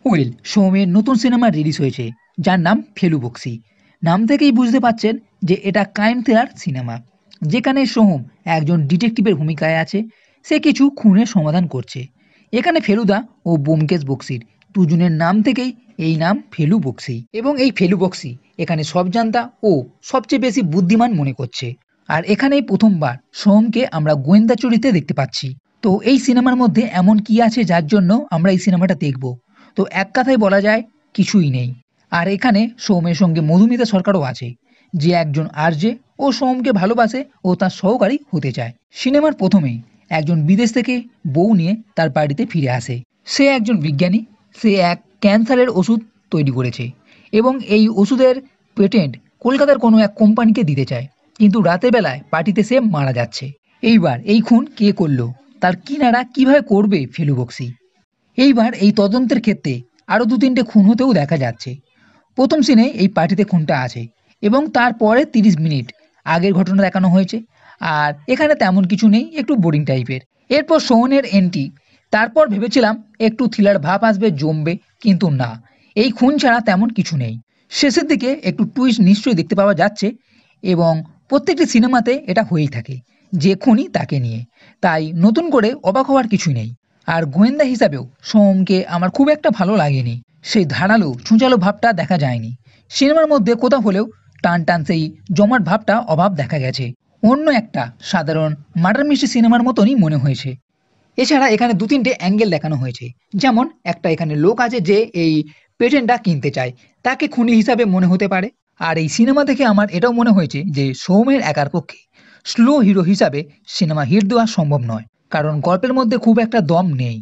Well, সোমের নতুন cinema release হয়েছে যার নাম ফেলু বক্সি। নাম থেকেই বুঝতে পারছেন যে এটা ক্রাইম থ্রিলার সিনেমা, যেখানে সোহম একজন ডিটেকটিভের ভূমিকায় আছে। সে কিছু খুনের সমাধান করছে। এখানে ফেলুদা ও ব্যোমকেশ বক্সির দুজনের নাম থেকেই এই নাম ফেলু বক্সি, এবং এই ফেলু বক্সি এখানে সব জানতা ও সবচেয়ে বেশি বুদ্ধিমান মনে করছে। আর এখানেই প্রথমবার সোহমকে আমরা গোয়েন্দা চরিত্রে দেখতে পাচ্ছি। তো এই সিনেমার মধ্যে এমন কি আছে যার জন্য আমরা এই সিনেমাটা দেখব? তো এক কথায় বলা যায় কিছুই নেই। আর এখানে সোমের সঙ্গে মধুমিতা সরকারও আছে, যে একজন আরজে ও সোমকে ভালোবাসে ও তার সহকারী হতে চায়। সিনেমার প্রথমেই একজন বিদেশ থেকে বউ নিয়ে তার বাড়িতে ফিরে আসে। সে একজন বিজ্ঞানী। সে এক ক্যান্সারের ওষুধ তৈরি করেছে এবং এই ওষুধের পেটেন্ট কলকাতার কোনো এক কোম্পানিকে দিতে চায়, কিন্তু রাতের বেলায় পার্টিতে সে মারা যাচ্ছে। এইবার এই খুন কে করলো, তার কিনারা কিভাবে করবে ফেলু বক্সি? এইবার এই তদন্তের ক্ষেত্রে আরও ২-৩টে খুন হতেও দেখা যাচ্ছে। প্রথম সিনে এই পার্টিতে খুনটা আছে এবং তারপরে ৩০ মিনিট আগের ঘটনা দেখানো হয়েছে। আর এখানে তেমন কিছু নেই, একটু বোরিং টাইপের। এরপর সোহনের এন্ট্রি। তারপর ভেবেছিলাম একটু থ্রিলার ভাব আসবে, জমবে, কিন্তু না, এই খুন ছাড়া তেমন কিছু নেই। শেষের দিকে একটু টুইস্ট নিশ্চয়ই দেখতে পাওয়া যাচ্ছে, এবং প্রত্যেকটি সিনেমাতে এটা হয়েই থাকে, যে খুনি তাকে নিয়ে। তাই নতুন করে অবাক হওয়ার কিছুই নেই। আর গোয়েন্দা হিসাবেও সোমকে আমার খুব একটা ভালো লাগেনি। সেই ধারালো ছুঁচালো ভাবটা দেখা যায়নি সিনেমার মধ্যে। কোথাও হলেও টান টান সেই জমাট ভাবটা অভাব দেখা গেছে। অন্য একটা সাধারণ মার্ডার মিস্ট্রি সিনেমার মতনই মনে হয়েছে। এছাড়া এখানে ২-৩টে অ্যাঙ্গেল দেখানো হয়েছে। যেমন একটা এখানে লোক আছে যে এই পেটেন্টটা কিনতে চায়, তাকে খুনি হিসাবে মনে হতে পারে। আর এই সিনেমা থেকে আমার এটাও মনে হয়েছে যে সৌমের একার পক্ষে স্লো হিরো হিসাবে সিনেমা হিট দেওয়া সম্ভব নয়, কারণ গল্পের মধ্যে খুব একটা দম নেই।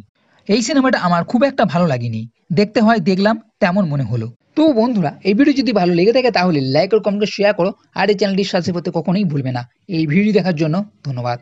এই সিনেমাটা আমার খুব একটা ভালো লাগেনি। দেখতে হয় দেখলাম তেমন মনে হলো। তো বন্ধুরা, এই ভিডিও যদি ভালো লেগে থাকে তাহলে লাইক ও কমেন্ট শেয়ার করো, আর এই চ্যানেলটির সাথে করতে কখনোই ভুলবে না। এই ভিডিও দেখার জন্য ধন্যবাদ।